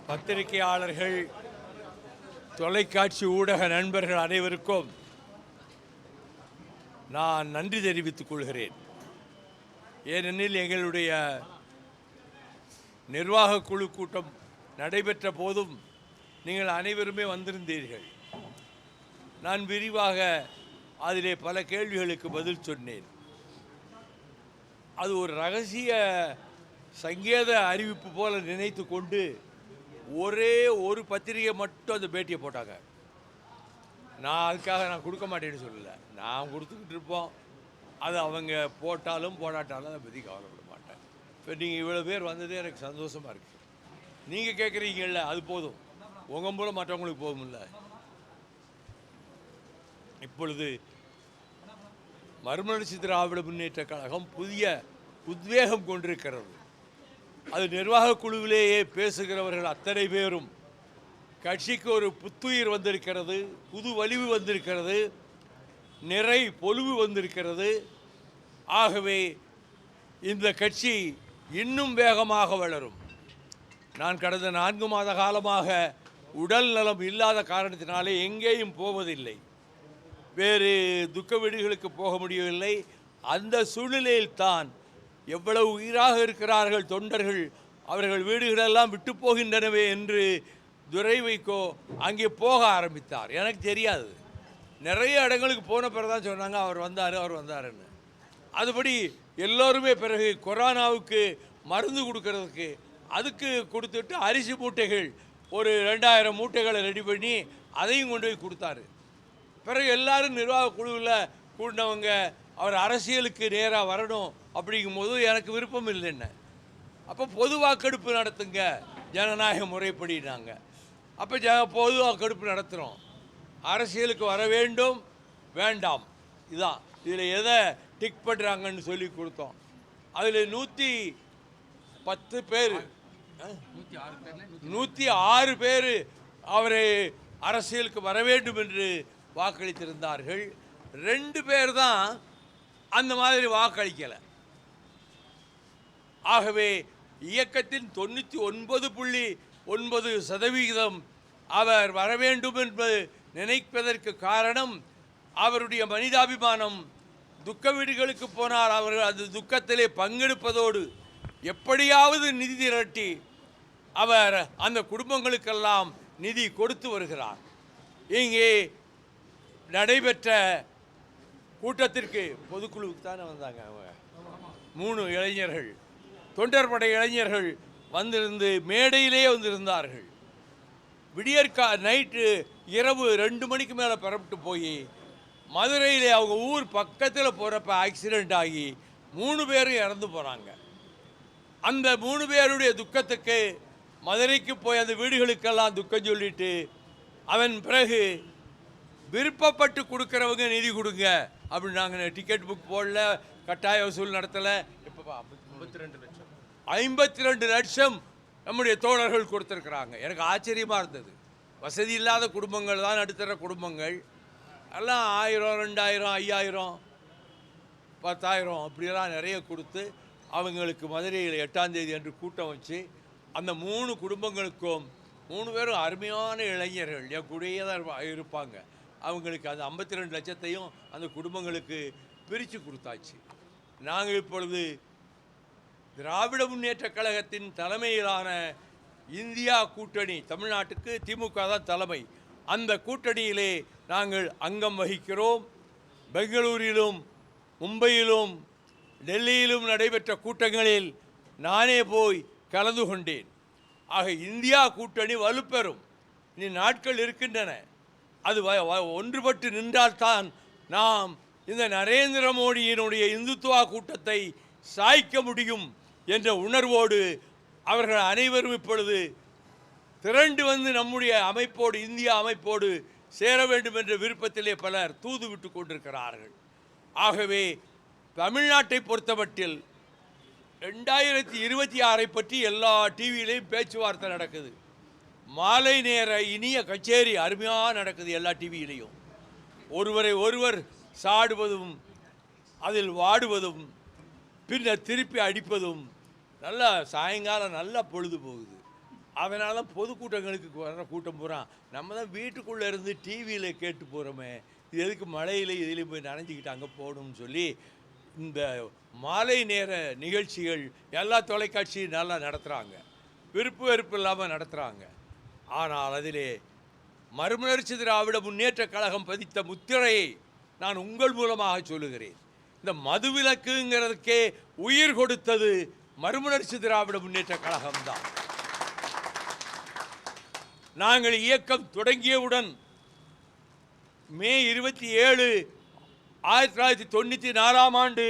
பத்திரிகையாளர்கள், தொலைக்காட்சி ஊடக நண்பர்கள் அனைவருக்கும் நான் நன்றி தெரிவித்துக் கொள்கிறேன். ஏனெனில் எங்களுடைய நிர்வாக குழு கூட்டம் நடைபெற்ற போதும் நீங்கள் அனைவருமே வந்திருந்தீர்கள். நான் விரிவாக அதிலே பல கேள்விகளுக்கு பதில் சொன்னேன். அது ஒரு ரகசிய சங்கேத அறிவிப்பு போல நினைத்து கொண்டு ஒரே ஒரு பத்திரிகை மட்டும் அந்த பேட்டியை போட்டாங்க. நான் அதுக்காக நான் கொடுக்க மாட்டேன்னு சொல்லலை, நான் கொடுத்துக்கிட்டு இருப்போம். அது அவங்க போட்டாலும் போடாட்டாலும் அதை பற்றி கவலைப்பட மாட்டேன். இப்போ நீங்கள் இவ்வளோ பேர் வந்ததே எனக்கு சந்தோஷமாக இருக்குது. நீங்கள் கேட்குறீங்கல்ல, அது போதும். உங்கள் மூலம் மற்றவங்களுக்கு போகும்ல. இப்பொழுது மறுமலர்ச்சி திராவிட முன்னேற்ற கழகம் புதிய உத்வேகம் கொண்டிருக்கிறது. அது நிர்வாக குழுவிலேயே பேசுகிறவர்கள் அத்தனை பேரும் கட்சிக்கு ஒரு புத்துயிர் வந்திருக்கிறது, புது வலிவு வந்திருக்கிறது, நிறை பொலிவு வந்திருக்கிறது. ஆகவே இந்த கட்சி இன்னும் வேகமாக வளரும். நான் கடந்த 4 மாத காலமாக உடல் நலம் இல்லாத காரணத்தினாலே எங்கேயும் போவதில்லை. வேறு துக்க வீடுகளுக்கு போக முடியவில்லை. அந்த சூழ்நிலையில் தான் எவ்வளவு உயிராக இருக்கிறார்கள் தொண்டர்கள், அவர்கள் வீடுகளெல்லாம் விட்டு போகின்றனவே என்று துரை வைகோ அங்கே போக ஆரம்பித்தார். எனக்கு தெரியாது, நிறைய இடங்களுக்கு போன பிறகு தான் சொன்னாங்க அவர் வந்தாருன்னு. அதுபடி எல்லோருமே பிறகு கொரோனாவுக்கு மருந்து கொடுக்கறதுக்கு அதுக்கு கொடுத்துட்டு அரிசி மூட்டைகள் ஒரு 2000 மூட்டைகளை ரெடி பண்ணி அதையும் கொண்டு போய் கொடுத்தாரு. பிறகு எல்லாரும் நிர்வாக குழுவில் கூடினவங்க அவர் அரசியலுக்கு நேராக வரணும் அப்படிங்கும்போது எனக்கு விருப்பம் இல்லைன்னு. அப்போ பொது வாக்கெடுப்பு நடத்துங்க ஜனநாயக முறைப்படினாங்க. அப்போ பொது வாக்கெடுப்பு நடத்துகிறோம். அரசியலுக்கு வர வேண்டும் வேண்டாம், இதுதான் இதில் எதை டிக் பண்ணுறாங்கன்னு சொல்லி கொடுத்தோம். அதில் 110 பேர் 106 பேர் அவரை அரசியலுக்கு வர வேண்டும் என்று வாக்களித்திருந்தார்கள். 2 பேர் தான் அந்த மாதிரி வாக்களிக்கலை. ஆகவே இயக்கத்தின் 99.9% அவர் வர வேண்டும் என்பது நினைப்பதற்கு காரணம் அவருடைய மனிதாபிமானம். துக்க வீடுகளுக்கு போனால் அவர்கள் அந்த துக்கத்திலே பங்கெடுப்பதோடு எப்படியாவது நிதி திரட்டி அவர் அந்த குடும்பங்களுக்கெல்லாம் நிதி கொடுத்து வருகிறார். இங்கே நடைபெற்ற கூட்டத்திற்கு பொதுக்குழுவுக்கு தானே வந்தாங்க அவங்க 3 இளைஞர்கள், தொண்டர்படை இளைஞர்கள் வந்திருந்து மேடையிலே வந்திருந்தார்கள். நைட்டு இரவு 2 மணிக்கு மேலே புறப்பட்டு போய் மதுரையிலே அவங்க ஊர் பக்கத்தில் போகிறப்ப ஆக்சிடெண்ட் ஆகி 3 பேரும் இறந்து போகிறாங்க. அந்த 3 பேருடைய துக்கத்துக்கு மதுரைக்கு போய் அந்த வீடுகளுக்கெல்லாம் துக்கம் சொல்லிட்டு அவன் பிறகு விருப்பப்பட்டு கொடுக்குறவங்க நிதி கொடுங்க அப்படின்னு நாங்கள் டிக்கெட் புக் போடல, கட்டாய வசூல் நடத்தலை. இப்போ 52 லட்சம் நம்முடைய தோழர்கள் கொடுத்துருக்குறாங்க. எனக்கு ஆச்சரியமாக இருந்தது. வசதி இல்லாத குடும்பங்கள் தான், நடுத்தர குடும்பங்கள் எல்லாம் 1000, 2000, 5000, 10,000 அப்படியெல்லாம் நிறைய கொடுத்து அவங்களுக்கு மதுரையில் 8ஆம் தேதி அன்று கூட்டம் வச்சு அந்த 3 குடும்பங்களுக்கும் 3 பேரும் அருமையான இளைஞர்கள் என் கூடயே தான் இருப்பாங்க. அவங்களுக்கு அந்த 52 லட்சத்தையும் அந்த குடும்பங்களுக்கு பிரித்து கொடுத்தாச்சு. நாங்கள் இப்பொழுது திராவிட முன்னேற்ற கழகத்தின் தலைமையிலான இந்தியா கூட்டணி, தமிழ்நாட்டுக்கு திமுக தான் தலைமை, அந்த கூட்டணியிலே நாங்கள் அங்கம் வகிக்கிறோம். பெங்களூரிலும் மும்பையிலும் டெல்லியிலும் நடைபெற்ற கூட்டங்களில் நானே போய் கலந்து கொண்டேன். ஆக இந்தியா கூட்டணி வலுப்பெறும். இனி நாட்கள் இருக்கின்றன. அது ஒன்றுபட்டு நின்றால்தான் நாம் இந்த நரேந்திர மோடியினுடைய இந்துத்துவா கூட்டத்தை சாய்க்க முடியும் என்ற உணர்வோடு அவர்கள் அனைவரும் இப்பொழுது திரண்டு வந்து நம்முடைய அமைப்போடு, இந்தியா அமைப்போடு சேர வேண்டும் என்ற விருப்பத்திலே பலர் தூது விட்டு கொண்டிருக்கிறார்கள். ஆகவே தமிழ்நாட்டை பொறுத்தமட்டில் 2026 பற்றி எல்லா டிவியிலையும் பேச்சுவார்த்தை நடக்குது. மாலை நேர இனிய கச்சேரி அருமையாக நடக்குது எல்லா டிவியிலையும். ஒருவரை ஒருவர் சாடுவதும் அதில் வாடுவதும் பின்னர் திருப்பி அடிப்பதும் நல்ல சாயங்காலம் நல்ல பொழுது போகுது. அதனால தான் பொதுக்கூட்டங்களுக்கு வர்ற கூட்டம் பூரா நம்ம தான் வீட்டுக்குள்ளே இருந்து டிவியில் கேட்டு போகிறோமே, இது எதுக்கு மழையில் இதுலேயும் போய் நனைஞ்சிக்கிட்டு அங்கே போகணும்னு சொல்லி இந்த மாலை நேர நிகழ்ச்சிகள் எல்லா தொலைக்காட்சியும் நல்லா நடத்துகிறாங்க, விருப்பு வெறுப்பு இல்லாமல் நடத்துகிறாங்க. ஆனால் அதிலே மறுமலர்ச்சி திராவிட முன்னேற்ற கழகம் பதித்த முத்திரையை நான் உங்கள் மூலமாக சொல்லுகிறேன். இந்த மதுவிலக்குங்கிறதுக்கே உயிர் கொடுத்தது மறுமலர்ச்சி திராவிட முன்னேற்ற கழகம்தான். நாங்கள் இயக்கம் தொடங்கியவுடன் மே 27, 1994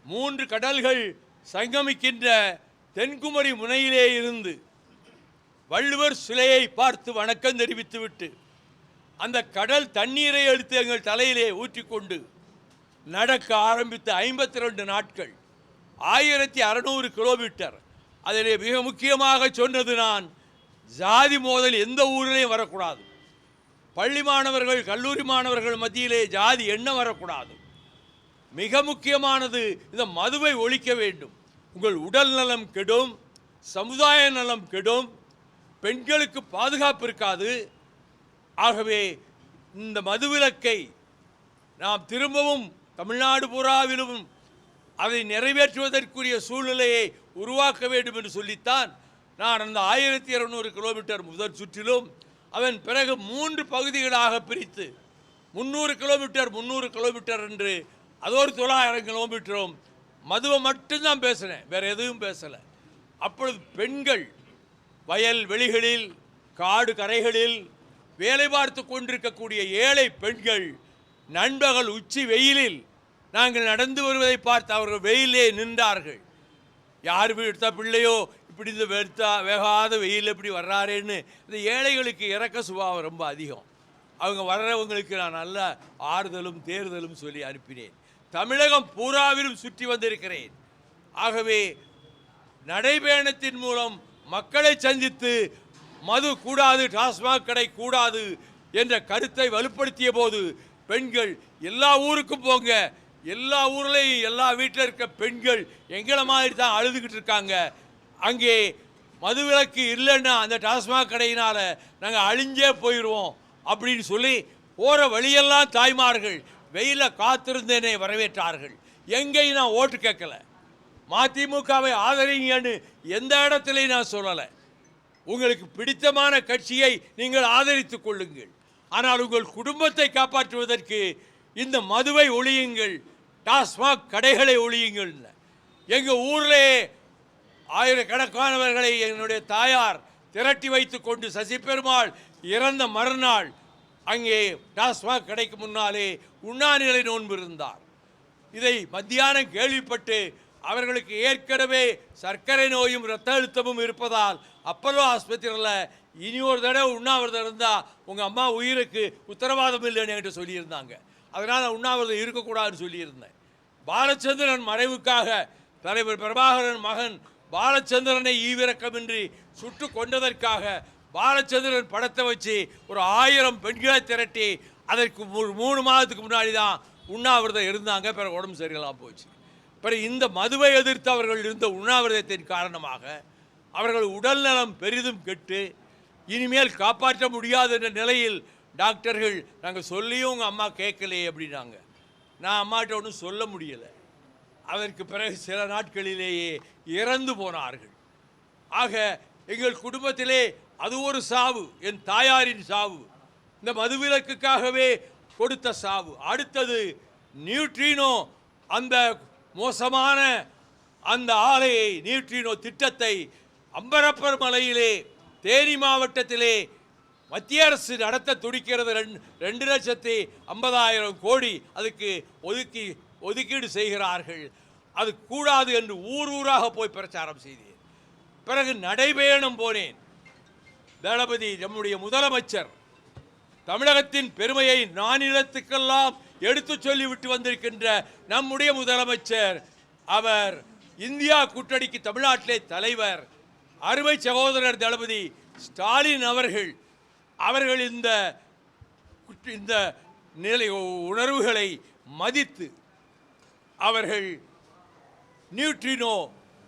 3 கடல்கள் சங்கமிக்கின்ற தென்குமரி முனையிலே இருந்து வள்ளுவர் சிலையை பார்த்து வணக்கம் தெரிவித்துவிட்டு அந்த கடல் தண்ணீரை எடுத்து எங்கள் தலையிலே ஊற்றிக்கொண்டு நடக்க ஆரம்பித்த 52 நாட்கள், 1600 கிலோமீட்டர். அதிலே மிக முக்கியமாக சொன்னது நான், ஜாதி மோதல் எந்த ஊரிலையும் வரக்கூடாது, பள்ளி மாணவர்கள் கல்லூரி மாணவர்கள் மத்தியிலே ஜாதி எண்ணம் வரக்கூடாது. மிக முக்கியமானது, இந்த மதுவை ஒழிக்க வேண்டும். உங்கள் உடல் நலம் கெடும், சமுதாய நலம் கெடும், பெண்களுக்கு பாதுகாப்பு இருக்காது. ஆகவே இந்த மதுவிலக்கை நாம் திரும்பவும் தமிழ்நாடு பூராவிலும் அதை நிறைவேற்றுவதற்குரிய சூழ்நிலையை உருவாக்க வேண்டும் என்று சொல்லித்தான் நான் அந்த 1200 கிலோமீட்டர் முதல் சுற்றிலும் அதன் பிறகு 3 பகுதிகளாக பிரித்து 300 கிலோமீட்டர் 300 கிலோமீட்டர் என்று அதோடு 900 கிலோமீட்டரும் மதுவை மட்டும்தான் பேசினேன், வேறு எதுவும் பேசலை. அப்பொழுது பெண்கள் வயல் வெளிகளில் காடு கரைகளில் வேலை பார்த்து கொண்டிருக்கக்கூடிய ஏழை பெண்கள் நண்பகல் உச்சி வெயிலில் நாங்கள் நடந்து வருவதை பார்த்து அவர்கள் வெயிலே நின்றார்கள். யார் வீழ்த்த பிள்ளையோ இப்படி இந்த வேகாத வெயில் எப்படி வர்றாரேன்னு இந்த ஏழைகளுக்கு இறக்க சுபாவம் ரொம்ப அதிகம். அவங்க வர்றவங்களுக்கு நான் நல்ல ஆறுதலும் தேர்தலும் சொல்லி அனுப்பினேன். தமிழகம் பூராவிலும் சுற்றி வந்திருக்கிறேன். ஆகவே நடைபயணத்தின் மூலம் மக்களை சந்தித்து மது கூடாது, டாஸ்மாக் கடை கூடாது என்ற கருத்தை வலுப்படுத்திய போது பெண்கள் எல்லா ஊருக்கும் போங்க, எல்லா ஊர்லேயும் எல்லா வீட்டில் இருக்க பெண்கள் எங்களை மாதிரி தான் அழுதுகிட்டு இருக்காங்க, அங்கே மதுவிலக்கு இல்லைன்னா அந்த டாஸ்மாக் கடையினால் நாங்கள் அழிஞ்சே போயிடுவோம் அப்படின்னு சொல்லி போகிற வழியெல்லாம் தாய்மார்கள் வெயிலில் காத்திருந்தேனே வரவேற்றார்கள். எங்கேயும் நான் ஓட்டு கேட்கல, மதிமுகவை ஆதரிங்கன்னு எந்த இடத்துலையும் நான் சொல்லலை. உங்களுக்கு பிடித்தமான கட்சியை நீங்கள் ஆதரித்துக் கொள்ளுங்கள், ஆனால் உங்கள் குடும்பத்தை காப்பாற்றுவதற்கு இந்த மதுவை ஒழியுங்கள், டாஸ்மாக் கடைகளை ஒழியுங்கள். எங்கள் ஊரிலே ஆயிரக்கணக்கானவர்களை என்னுடைய தாயார் திரட்டி வைத்து கொண்டு சசி பெருமாள் இறந்த மறுநாள் அங்கே டாஸ்மாக் கடைக்கு முன்னாலே உண்ணாநிலை நோன்பு இருந்தார். இதை மத்தியானம் கேள்விப்பட்டு அவர்களுக்கு ஏற்கனவே சர்க்கரை நோயும் இரத்த அழுத்தமும் இருப்பதால் அப்பல்லோ ஆஸ்பத்திரியில் இனி ஒரு தடவை உண்ணாவிரதம் இருந்தால் உங்கள் அம்மா உயிருக்கு உத்தரவாதம் இல்லைன்னு என்கிட்ட சொல்லியிருந்தாங்க. அதனால் உண்ணாவிரதம் இருக்கக்கூடாதுன்னு சொல்லியிருந்தேன். பாலச்சந்திரன் மறைவுக்காக தலைவர் பிரபாகரன் மகன் பாலச்சந்திரனை ஈவிரக்கமின்றி சுட்டு கொண்டதற்காக பாலச்சந்திரன் படத்தை வச்சு ஒரு 1000 பெண்களை திரட்டி அதற்கு 3 மாதத்துக்கு முன்னாடி தான் உண்ணாவிரதம் இருந்தாங்க. பிறகு உடம்பு சரியில்லாமல் போச்சு. பிறகு இந்த மதுவை எதிர்த்து அவர்கள் இருந்த உண்ணாவிரதத்தின் காரணமாக அவர்கள் உடல் நலம் பெரிதும் கெட்டு இனிமேல் காப்பாற்ற முடியாது என்ற நிலையில் டாக்டர்கள் நாங்கள் சொல்லியும் உங்கள் அம்மா கேட்கலையே அப்படின்னாங்க. நான் அம்மாட்ட ஒன்றும் சொல்ல முடியலை. அதற்கு பிறகு சில நாட்களிலேயே இறந்து போனார்கள். ஆக எங்கள் குடும்பத்திலே அது ஒரு சாவு, என் தாயாரின் சாவு, இந்த மதுவிலக்குக்காகவே கொடுத்த சாவு. அடுத்தது நியூட்ரினோ, அந்த மோசமான அந்த ஆலையை நியூட்ரினோ திட்டத்தை அம்பரப்பர் மலையிலே தேனி மாவட்டத்திலே மத்திய அரசு நடத்த துடிக்கிறது. 2,50,000 கோடி அதுக்கு ஒதுக்கீடு செய்கிறார்கள். அது கூடாது என்று ஊராக போய் பிரச்சாரம் செய்தேன். பிறகு நடைபயணம் போனேன். தளபதி நம்முடைய முதலமைச்சர் தமிழகத்தின் பெருமையை நானிலத்துக்கெல்லாம் எடுத்து சொல்லிவிட்டு வந்திருக்கின்ற நம்முடைய முதலமைச்சர், அவர் இந்தியா கூட்டணிக்கு தமிழ்நாட்டிலே தலைவர், அருமை சகோதரர் தளபதி ஸ்டாலின் அவர்கள் இந்த நிலை உணர்வுகளை மதித்து அவர்கள் நியூட்ரினோ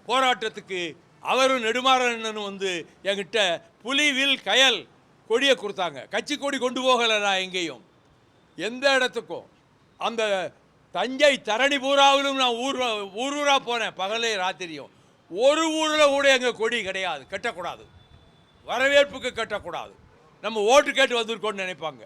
போராட்டத்துக்கு அவரும் நெடுமாறன் வந்து என்கிட்ட புலிவில் கயல் கொடியை கொடுத்தாங்க. கட்சி கொடி கொண்டு போகலை நான் எங்கேயும், எந்த இடத்துக்கும். அந்த தஞ்சை தரணி பூராவிலும் நான் ஊராக போனேன், பகலே ராத்திரியும். ஒரு ஊரில் கூட எங்கள் கொடி கிடையாது, கட்டக்கூடாது, வரவேற்புக்கு கட்டக்கூடாது. நம்ம ஓட்டு கேட்டு வந்திருக்கோன்னு நினைப்பாங்க.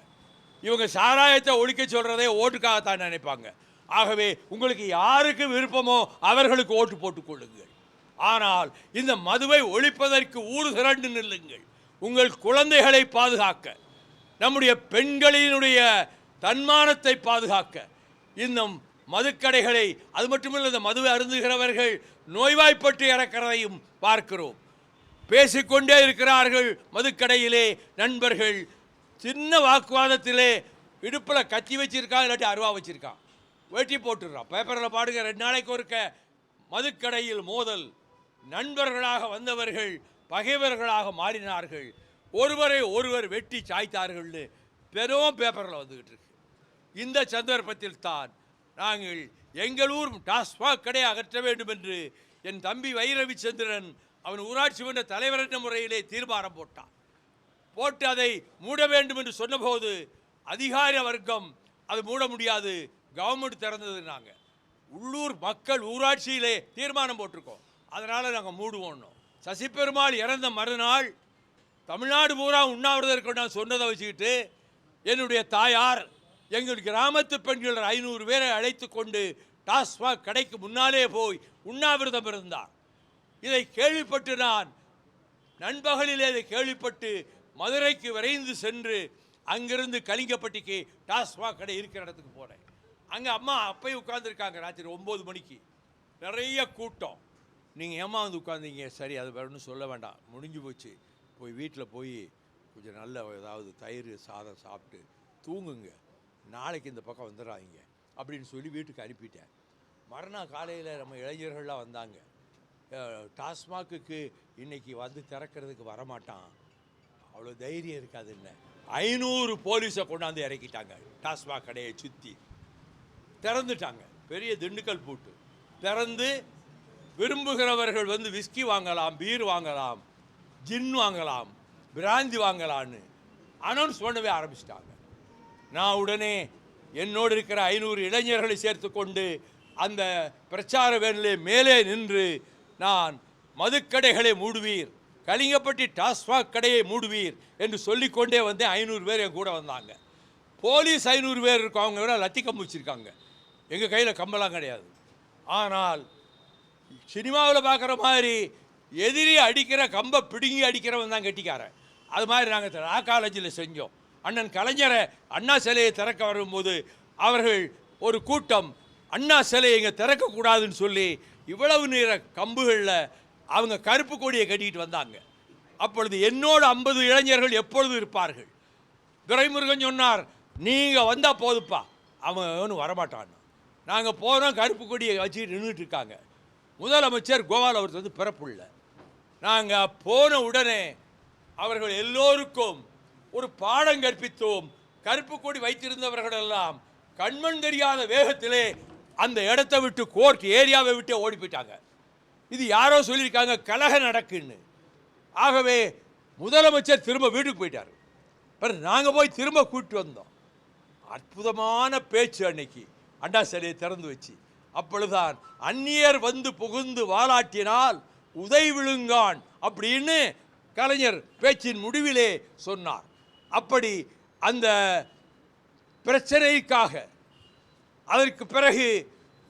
இவங்க சாராயத்தை ஒழிக்க சொல்கிறதே ஓட்டுக்காகத்தான் நினைப்பாங்க. ஆகவே உங்களுக்கு யாருக்கு விருப்பமோ அவர்களுக்கு ஓட்டு போட்டுக் கொள்ளுங்கள். ஆனால் இந்த மதுவை ஒழிப்பதற்கு ஊர் திரண்டு நில்லுங்கள். உங்கள் குழந்தைகளை பாதுகாக்க, நம்முடைய பெண்களினுடைய தன்மானத்தை பாதுகாக்க இந்த மதுக்கடைகளை, அது மட்டுமல்ல இந்த மதுவை அருந்துகிறவர்கள் நோய்வாய்ப்பட்டு இறக்கிறதையும் பார்க்கிறோம். பேசிக்கொண்டே இருக்கிறார்கள் மதுக்கடையிலே நண்பர்கள். சின்ன வாக்குவாதத்திலே இடுப்பில் கத்தி வச்சிருக்கான், இல்லாட்டி அருவா வச்சிருக்கான், வெட்டி போட்டுடுறான். பேப்பரில் பாடுங்க, 2 நாளைக்கு ஒருக்க மதுக்கடையில் மோதல், நண்பர்களாக வந்தவர்கள் பகைவர்களாக மாறினார்கள், ஒருவரை ஒருவர் வெட்டி சாய்த்தார்கள்னு பெரும் பேப்பரில் வந்துக்கிட்டு இருக்கு. இந்த சந்தர்ப்பத்தில் தான் நாங்கள் எங்கள் ஊர் டாஸ்மாக் கடையை அகற்ற வேண்டும் என்று என் தம்பி வைரவிச்சந்திரன் அவன் ஊராட்சி மன்ற தலைவர் என்ற முறையிலே தீர்மானம் போட்டு அதை மூட வேண்டும் என்று சொன்னபோது அதிகார வர்க்கம் அது மூட முடியாது, கவர்மெண்ட் திறந்ததுன்னாங்க. உள்ளூர் மக்கள் ஊராட்சியிலே தீர்மானம் போட்டிருக்கோம், அதனால் நாங்கள் மூடுவோம். சசிபெருமாள் இறந்த மறுநாள் தமிழ்நாடு பூரா உண்ணாவிரதம் இருக்க நான் சொன்னதை வச்சுக்கிட்டு என்னுடைய தாயார் எங்கள் கிராமத்து பெண்கள் 500 பேரை அழைத்து கொண்டு டாஸ்மாக் கடைக்கு முன்னாலே போய் உண்ணாவிரதம் இருந்தார். இதை கேள்விப்பட்டு நான் நண்பகலிலே இதை கேள்விப்பட்டு மதுரைக்கு விரைந்து சென்று அங்கிருந்து கலிங்கப்பட்டிக்கு டாஸ்மாக் கடை இருக்கிற இடத்துக்கு போனேன். அங்கே அம்மா அப்பயும் உட்காந்துருக்காங்க. ராத்திரி 9 மணிக்கு நிறைய கூட்டம். நீங்கள் ஏமா வந்து உட்காந்தீங்க? சரி, அது வேணும்னு சொல்ல வேண்டாம், முடிஞ்சு போச்சு. போய் வீட்டில் போய் கொஞ்சம் நல்ல ஏதாவது தயிர் சாதம் சாப்பிட்டு தூங்குங்க, நாளைக்கு இந்த பக்கம் வந்துடாதீங்க அப்படின்னு சொல்லி வீட்டுக்கு அனுப்பிட்டேன். மறுநாள் காலையில் நம்ம இளைஞர்கள்லாம் வந்தாங்க. டாஸ்மாக்கு இன்னைக்கு வந்து திறக்கிறதுக்கு வரமாட்டான், அவ்வளோ தைரியம் இருக்காதுன்னு 500 போலீஸை கொண்டாந்து இறக்கிட்டாங்க. டாஸ்மாக் கடையை சுற்றி திறந்துட்டாங்க. பெரிய திண்டுக்கல் பூட்டு திறந்து விரும்புகிறவர்கள் வந்து விஸ்கி வாங்கலாம், பீர் வாங்கலாம், ஜின் வாங்கலாம், பிராந்தி வாங்கலான்னு அனௌன்ஸ் பண்ணவே ஆரம்பிச்சிட்டாங்க. நான் உடனே என்னோடு இருக்கிற 500 இளைஞர்களை சேர்த்து கொண்டு அந்த பிரச்சார வேனிலே மேலே நின்று நான் மதுக்கடைகளை மூடுவீர், கலிங்கப்பட்டி டாஸ்மாக் கடையை மூடுவீர் என்று சொல்லிக்கொண்டே வந்தேன். 500 பேர் என் கூட வந்தாங்க. போலீஸ் 500 பேர் இருக்கும், அவங்க விட லத்தி கம்பு வச்சுருக்காங்க, எங்கள் கையில் கம்பெல்லாம் கிடையாது. ஆனால் சினிமாவில் பார்க்குற மாதிரி எதிரி அடிக்கிற கம்பை பிடுங்கி அடிக்கிறவன் தான் கெட்டிக்காரன். அது மாதிரி நாங்கள் லா காலேஜில் செஞ்சோம். அண்ணன் கலைஞரை அண்ணா சிலையை திறக்க வரும்போது அவர்கள் ஒரு கூட்டம் அண்ணா சிலையை இங்கே திறக்கக்கூடாதுன்னு சொல்லி இவ்வளவு நேர கம்புகளில் அவங்க கருப்பு கொடியை கட்டிக்கிட்டு வந்தாங்க. அப்பொழுது என்னோட 50 இளைஞர்கள் எப்பொழுது இருப்பார்கள். துரைமுருகன் சொன்னார், நீங்கள் வந்தால் போதுப்பா, அவன் ஒன்றும் வரமாட்டான். நாங்கள் போகிறோம், கருப்பு கொடியை வச்சுக்கிட்டு நின்றுட்டு இருக்காங்க. முதலமைச்சர் கோபால் அவர் வந்து பிறப்புள்ள. நாங்கள் போன உடனே அவர்கள் எல்லோருக்கும் ஒரு பாடம் கற்பித்தோம். கருப்பு கொடி வைத்திருந்தவர்களெல்லாம் கண்மண் தெரியாத வேகத்திலே அந்த இடத்தை விட்டு, கோர்ட் ஏரியாவை விட்டு ஓடி போயிட்டாங்க. இது யாரோ சொல்லியிருக்காங்க, கலகம் நடக்குன்னு. ஆகவே முதலமைச்சர் திரும்ப வீட்டுக்கு போயிட்டார். பிறகு நாங்கள் போய் திரும்ப கூப்பிட்டு வந்தோம். அற்புதமான பேச்சு அன்னைக்கு அண்ணா சிலையை திறந்து வச்சு. அப்பொழுதுதான் அந்நியர் வந்து புகுந்து வாலாட்டினால் உதை விழுங்கான் அப்படின்னு கலைஞர் பேச்சின் முடிவிலே சொன்னார். அப்படி அந்த பிரச்சனைக்காக அதற்கு பிறகு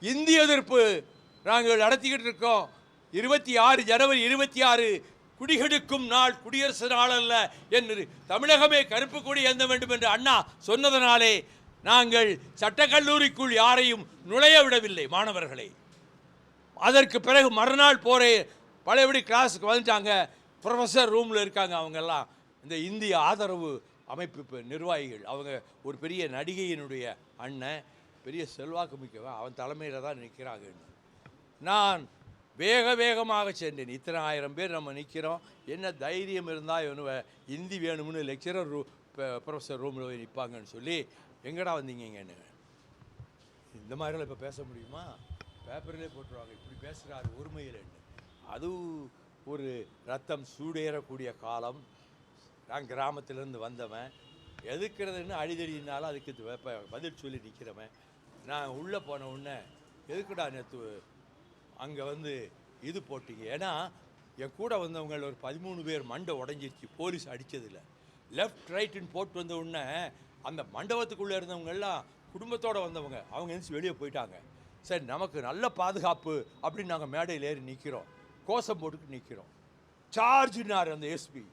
இந்திய எதிர்ப்பு நாங்கள் நடத்திக்கிட்டு இருக்கோம். 26 ஜனவரி 26 குடிகெடுக்கும் நாள், குடியரசு நாள் அல்ல என்று தமிழகமே கருப்பு கொடி ஏந்த வேண்டும் என்று அண்ணா சொன்னதனாலே நாங்கள் சட்டக்கல்லூரிக்குள் யாரையும் நுழைய விடவில்லை மாணவர்களை. அதற்கு பிறகு மறுநாள் போரே பழையபடி கிளாஸுக்கு வந்துட்டாங்க. ப்ரொஃபஸர் ரூமில் இருக்காங்க. அவங்கெல்லாம் இந்த இந்திய ஆதரவு அமைப்பு நிர்வாகிகள். அவங்க ஒரு பெரிய நடிகையினுடைய அண்ணன், பெரிய செல்வாக்கு மிக்கவன், அவன் தலைமையில் தான் நிற்கிறாங்க. நான் வேகமாக சென்றேன். இத்தனை 1000 பேர் நம்ம நிற்கிறோம், என்ன தைரியம் இருந்தால் இவனு ஹிந்தி வேணும்னு லெக்சரர் ப்ரொஃபஸர் ரூமில் போய் நிற்பாங்கன்னு சொல்லி, எங்கடா வந்தீங்கன்னு. இந்த மாதிரிலாம் இப்போ பேச முடியுமா? பேப்பர்லேயே போட்டுருவாங்க, இப்படி பேசுகிறாரு ஒருமையில். அது ஒரு ரத்தம் சூடேறக்கூடிய காலம். நான் கிராமத்திலேருந்து வந்தவன், எதுக்குறதுன்னு அடிதடினாலும் அதுக்கு பதில் சொல்லி நிற்கிறவன். நான் உள்ளே போன உடனே எதுக்குடா நேற்று அங்கே வந்து இது போட்டிங்க? ஏன்னா என் கூட வந்தவங்க ஒரு 13 பேர் மண்டை உடஞ்சிருச்சு போலீஸ் அடித்ததில். லெஃப்ட் ரைட்டுன்னு போட்டு வந்த உடனே அந்த மண்டபத்துக்குள்ளே இருந்தவங்கெல்லாம் குடும்பத்தோடு வந்தவங்க அவங்க எந்திரிச்சு வெளியே போயிட்டாங்க. சரி, நமக்கு நல்ல பாதுகாப்பு அப்படின்னு நாங்கள் மேடையில் ஏறி நிற்கிறோம், கோஷம் போட்டுட்டு நிற்கிறோம். சார்ஜினார் அந்த எஸ்பி.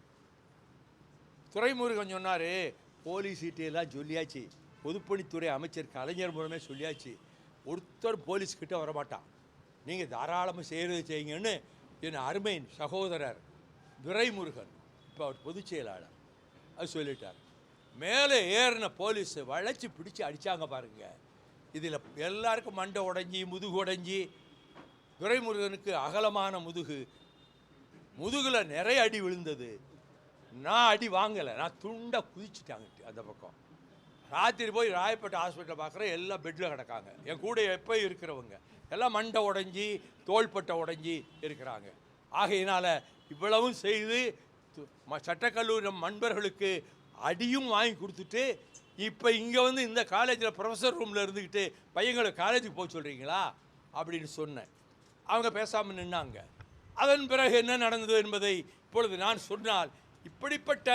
துரைமுருகன் சொன்னார், போலீஸ் சீட்டையெல்லாம் சொல்லியாச்சு, பொதுப்பணித்துறை அமைச்சர் கலைஞர் மூலமே சொல்லியாச்சு, ஒருத்தர் போலீஸ்கிட்ட வரமாட்டான், நீங்கள் தாராளமாக செய்கிறது செய்யுங்கன்னு என் அருமை சகோதரர் துரைமுருகன், இப்போ அவர் பொதுச் செயலாளர், அது சொல்லிட்டார். மேலே ஏறின போலீஸை வளைச்சி பிடிச்சி அடித்தாங்க பாருங்க. இதில் எல்லாருக்கும் மண்டை உடஞ்சி முதுகு உடஞ்சி, துரைமுருகனுக்கு அகலமான முதுகில் நிறைய அடி விழுந்தது. நான் அடி வாங்கலை, நான் துண்டை குதிச்சுட்டாங்க அந்த பக்கம். ராத்திரி போய் ராயப்பேட்டை ஹாஸ்பிட்டலில் பார்க்குறேன், எல்லாம் பெட்டில் கிடக்காங்க. என் கூட எப்போ இருக்கிறவங்க எல்லாம் மண்டை உடஞ்சி தோள்பட்டை உடஞ்சி இருக்கிறாங்க. ஆகையினால் இவ்வளவும் செய்து சட்டக்கல்லூரி நண்பர்களுக்கு அடியும் வாங்கி கொடுத்துட்டு இப்போ இங்கே வந்து இந்த காலேஜில் ப்ரொஃபஸர் ரூமில் இருந்துக்கிட்டு பையங்களை காலேஜுக்கு போக சொல்கிறீங்களா அப்படின்னு சொன்னேன். அவங்க பேசாமல் நின்னாங்க. அதன் பிறகு என்ன நடந்தது என்பதை இப்பொழுது நான் சொன்னால், இப்படிப்பட்ட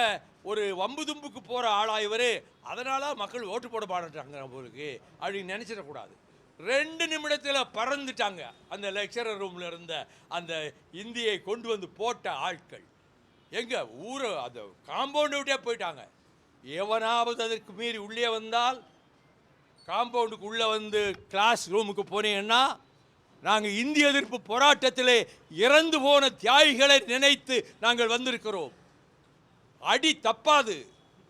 ஒரு வம்பு தும்புக்கு போகிற ஆளாய்வரே அதனால் மக்கள் ஓட்டு போட மாட்டாங்க போலுக்கு அப்படின்னு நினச்சிடக்கூடாது. 2 நிமிடத்தில் பறந்துட்டாங்க. அந்த லெக்சரர் ரூமில் இருந்த அந்த இந்தியை கொண்டு வந்து போட்ட ஆட்கள் எங்கே ஊரை அந்த காம்பவுண்டை விட்டே போயிட்டாங்க. எவனாவது அதற்கு மீறி உள்ளே வந்தால், காம்பவுண்டுக்கு உள்ளே வந்து கிளாஸ் ரூமுக்கு போனீங்கன்னா, நாங்கள் இந்திய எதிர்ப்பு போராட்டத்திலே இறந்து போன தியாகிகளை நினைத்து நாங்கள் வந்திருக்கிறோம், அடி தப்பாது,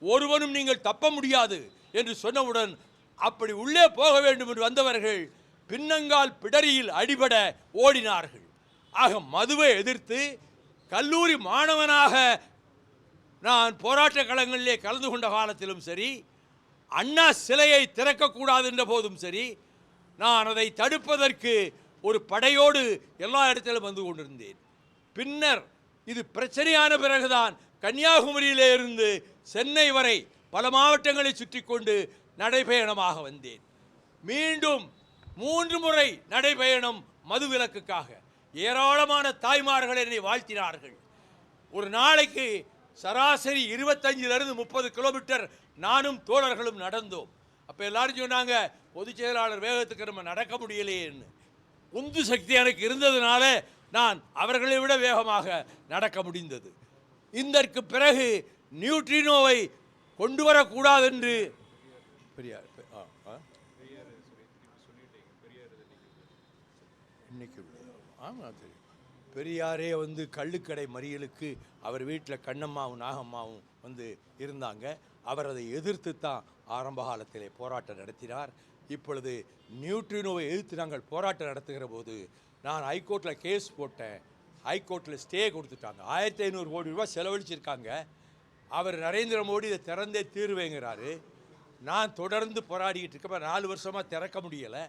ஒருவனும் நீங்கள் தப்ப முடியாது என்று சொன்னவுடன் அப்படி உள்ளே போக வேண்டும் என்று வந்தவர்கள் பின்னங்கால் பிடரியில் அடிபட ஓடினார்கள். ஆக மதுவை எதிர்த்து கல்லூரி மாணவனாக நான் போராட்ட களங்களிலே கலந்து கொண்ட காலத்திலும் சரி, அண்ணா சிலையை திறக்கக்கூடாது என்ற போதும் சரி, நான் அதை தடுப்பதற்கு ஒரு படையோடு எல்லா இடத்திலும் வந்து கொண்டிருந்தேன். பின்னர் இது பிரச்சனையான பிறகுதான் கன்னியாகுமரியிலே இருந்து சென்னை வரை பல மாவட்டங்களை சுற்றி கொண்டு நடைபயணமாக வந்தேன். மீண்டும் 3 முறை நடைபயணம் மதுவிலக்குக்காக. ஏராளமான தாய்மார்கள் என்னை வாழ்த்தினார்கள். ஒரு நாளைக்கு சராசரி 25 30 கிலோமீட்டர் நானும் தோழர்களும் நடந்தோம். அப்போ எல்லாரும் சொன்னாங்க, பொதுச் செயலாளர் வேகத்துக்கு நம்ம நடக்க முடியலையேன்னு. உந்து சக்தி எனக்கு இருந்ததுனால நான் அவர்களை விட வேகமாக நடக்க முடிந்தது. இதற்கு பிறகு நியூட்ரினோவை கொண்டு வரக்கூடாது என்று பெரியார் இன்னைக்கு ஆமாம் தெரியும். பெரியாரே வந்து கள்ளுக்கடை மறியலுக்கு அவர் வீட்டில் கண்ணம்மாவும் நாகம்மாவும் வந்து இருந்தாங்க. அவர் அதை எதிர்த்து தான் ஆரம்ப காலத்திலே போராட்டம் நடத்தினார். இப்பொழுது நியூட்ரினோவை எதிர்த்து நாங்கள் போராட்டம் நடத்துகிற போது நான் ஹைகோர்ட்டில் கேஸ் போட்டேன். ஹைகோர்ட்டில் ஸ்டே கொடுத்துட்டாங்க. 1500 கோடி ரூபாய் செலவழிச்சிருக்காங்க. அவர் நரேந்திர மோடி இதை திறந்தே தீர்வேங்கிறாரு. நான் தொடர்ந்து போராடிக்கிட்டு இருக்க 4 வருஷமாக திறக்க முடியலை.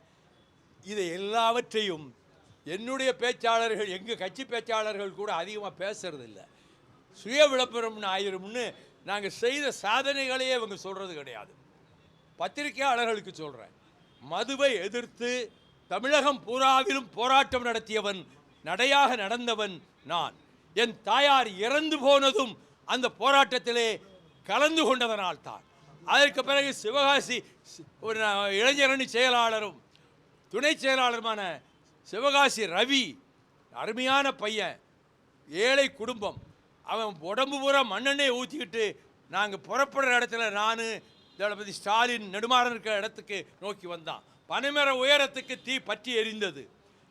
இதை எல்லாவற்றையும் என்னுடைய பேச்சாளர்கள், எங்கள் கட்சி பேச்சாளர்கள் கூட அதிகமாக பேசுறதில்லை. சுய விளம்பரம்னு ஆயிரும்னு நாங்கள் செய்த சாதனைகளையே இவங்க சொல்கிறது கிடையாது. பத்திரிகையாளர்களுக்கு சொல்கிறேன், மதுவை எதிர்த்து தமிழகம் பூராவிலும் போராட்டம் நடத்தியவன், நடையாக நடந்தவன் நான். என் தாயார் இறந்து போனதும் அந்த போராட்டத்திலே கலந்து கொண்டதனால்தான். அதற்கு பிறகு சிவகாசி ஒரு இளைஞரணி செயலாளரும் துணை செயலாளருமான சிவகாசி ரவி, அருமையான பையன், ஏழை குடும்பம், அவன் உடம்பு பூரா மண்ணெண்ணெயை ஊற்றிக்கிட்டு நாங்கள் புறப்படுற இடத்துல நான் தளபதி ஸ்டாலின் நெடுமாறன் இருக்கிற இடத்துக்கு நோக்கி வந்தான். பனைமர உயரத்துக்கு தீ பற்றி எரிந்தது.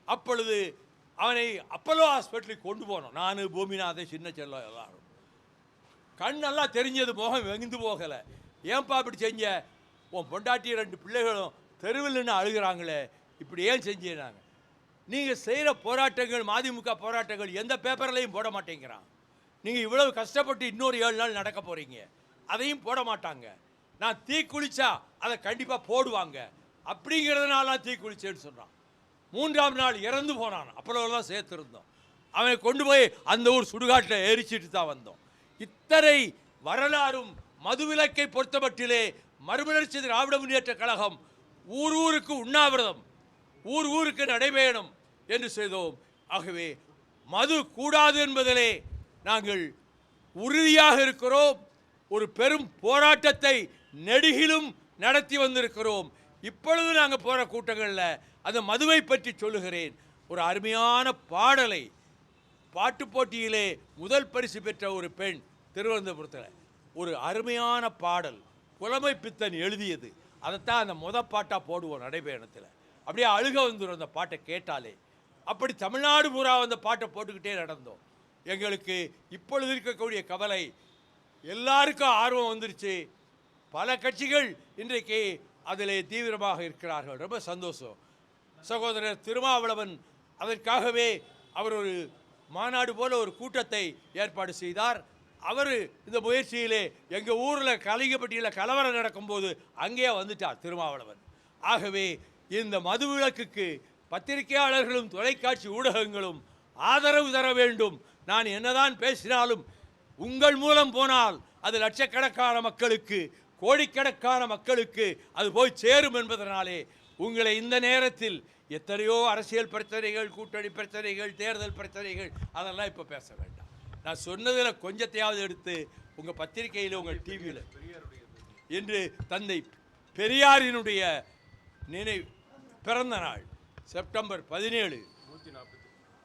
அப்பொழுது அவனை அப்பல்லோ ஹாஸ்பிட்டலுக்கு கொண்டு போனோம். நான், பூமிநாதன், சின்ன செல்லம் எல்லாரும். கண்ணெல்லாம் தெரிஞ்சது, முகம் வெகுந்து போகலை. ஏன்பா இப்படி செஞ்ச? உன் பொண்டாட்டி 2 பிள்ளைகளும் தெருவில் நின்று அழுகிறாங்களே, இப்படி ஏன் செஞ்சேனாங்க? நீங்கள் செய்கிற போராட்டங்கள், மதிமுக போராட்டங்கள் எந்த பேப்பர்லையும் போட மாட்டேங்கிறான். நீங்கள் இவ்வளவு கஷ்டப்பட்டு இன்னொரு 7 நாள் நடக்க போகிறீங்க, அதையும் போட மாட்டாங்க. நான் தீ குளிச்சா அதை கண்டிப்பாக போடுவாங்க அப்படிங்கிறதுனால நான் தீ குளிச்சேன்னு சொல்கிறான். 3ஆம் நாள் இறந்து போனான். அப்போலாம் சேர்த்துருந்தோம். அவனை கொண்டு போய் அந்த ஊர் சுடுகாட்டில் எரிச்சிட்டு தான் வந்தோம். இத்தனை வரலாறும் மதுவிலக்கை பொறுத்தமட்டிலே மறுமலர்ச்சி திராவிட முன்னேற்ற கழகம் ஊர் ஊருக்கு உண்ணாவிரதம், ஊர் ஊருக்கு நடைபயணம் என்று செய்தோம். ஆகவே மது கூடாது என்பதிலே நாங்கள் உறுதியாக இருக்கிறோம். ஒரு பெரும் போராட்டத்தை நெடுகிலும் நடத்தி வந்திருக்கிறோம். இப்பொழுது நாங்கள் போகிற கூட்டங்களில் அந்த மதுவை பற்றி சொல்லுகிறேன். ஒரு அருமையான பாடலை, பாட்டு போட்டியிலே முதல் பரிசு பெற்ற ஒரு பெண் திருவனந்தபுரத்தில், ஒரு அருமையான பாடல், புலமை பித்தன் எழுதியது. அதைத்தான் அந்த பாட்டாக போடுவோம் நடைபயணத்தில். அப்படியே அழுக வந்துடும் அந்த பாட்டை கேட்டாலே. அப்படி தமிழ்நாடு பூரா அந்த பாட்டை போட்டுக்கிட்டே நடந்தோம். எங்களுக்கு இப்பொழுது இருக்கக்கூடிய கவலை, எல்லாருக்கும் ஆர்வம் வந்துருச்சு. பல கட்சிகள் இன்றைக்கு அதில் தீவிரமாக இருக்கிறார்கள். ரொம்ப சந்தோஷம். சகோதரர் திருமாவளவன் அதற்காகவே அவர் ஒரு மாநாடு போல ஒரு கூட்டத்தை ஏற்பாடு செய்தார். அவர் இந்த முயற்சியிலே எங்கள் ஊரில் கலிங்கப்பட்டியில் கலவரம் நடக்கும்போது அங்கேயே வந்துட்டார் திருமாவளவன். ஆகவே இந்த மதுவிலக்குக்கு பத்திரிகையாளர்களும் தொலைக்காட்சி ஊடகங்களும் ஆதரவு தர வேண்டும். நான் என்னதான் பேசினாலும் உங்கள் மூலம் போனால் அது லட்சக்கணக்கான மக்களுக்கு, கோடிக்கணக்கான மக்களுக்கு அது போய் சேரும் என்பதனாலே உங்களை இந்த நேரத்தில் எத்தனையோ அரசியல் பிரச்சனைகள், கூட்டணி பிரச்சனைகள், தேர்தல் பிரச்சனைகள், அதெல்லாம் இப்போ பேச வேண்டாம். நான் சொன்னதில் கொஞ்சத்தையாவது எடுத்து உங்கள் பத்திரிகையில், உங்கள் டிவியில் இன்று தந்தை பெரியாரினுடைய நினைவு பிறந்த நாள் செப்டம்பர் 17,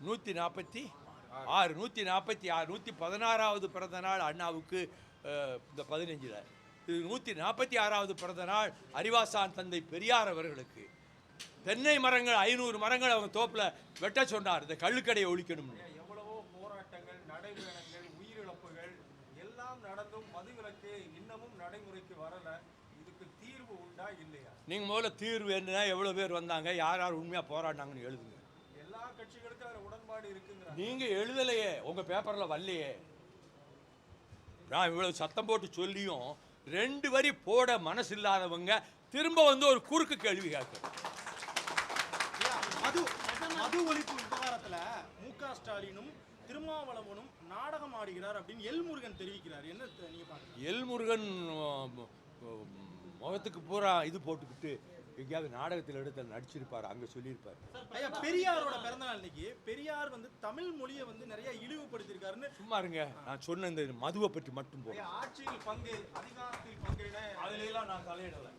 146 116வது பிறந்த நாள் அண்ணாவுக்கு. இந்த 15ல் இது 146வது பிறந்த நாள் அறிவாசான் தந்தை பெரியார் அவர்களுக்கு. தென்னை மரங்கள் 500 மரங்கள் அவங்க தோப்பில் வெட்ட சொன்னார், இந்த கள்ளுக்கடையை ஒழிக்கணும்னு. எவ்வளவோ போராட்டங்கள், நடைபயணங்கள், உயிரிழப்புகள் எல்லாம் நடந்தும் மதுவிலக்கு இன்னமும் நடைமுறைக்கு வரல. இதுக்கு தீர்வு உண்டா இல்லையா? நீங்கள் முதல்ல தீர்வு என்ன, எவ்வளோ பேர் வந்தாங்க, யார் யார் உண்மையாக போராடினாங்கன்னு எழுதுங்க. எல்லா கட்சிகளுக்கும் அதில் உடன்பாடு இருக்குங்கிற. நீங்கள் எழுதலையே, உங்கள் பேப்பரில் வரலையே. நான் இவ்வளவு சத்தம் போட்டு சொல்லியும் 2 வரி போட மனசு இல்லாதவங்க திரும்ப வந்து ஒரு குறுக்கு கேள்வி கேட்கணும். மது ஒழிப்பு விவகாரத்தில் மு.க. ஸ்டாலினும் திருமாவளவனும் நாடகம் ஆடுகிறார் அப்படின்னு எல்முருகன் தெரிவிக்கிறார். என்ன நீங்க பாருங்க. எல்முருகன் முகத்துக்கு பூரா இது போட்டுக்கிட்டு எங்கேயாவது நாடகத்தில் எடுத்து நடிச்சிருப்பார், அங்கே சொல்லியிருப்பார். ஐயா, பெரியாரோட பிறந்தநாள் இன்னைக்கு. பெரியார் வந்து தமிழ் மொழியை வந்து நிறைய இழிவுபடுத்தியிருக்காருன்னு. சும்மா இருங்க, நான் சொன்ன இந்த மதுவை பற்றி மட்டும் போதும். ஆட்சியில் பங்கு, அதிகாரத்தில் பங்கு, அதிலெல்லாம் நான் தலையிடலை.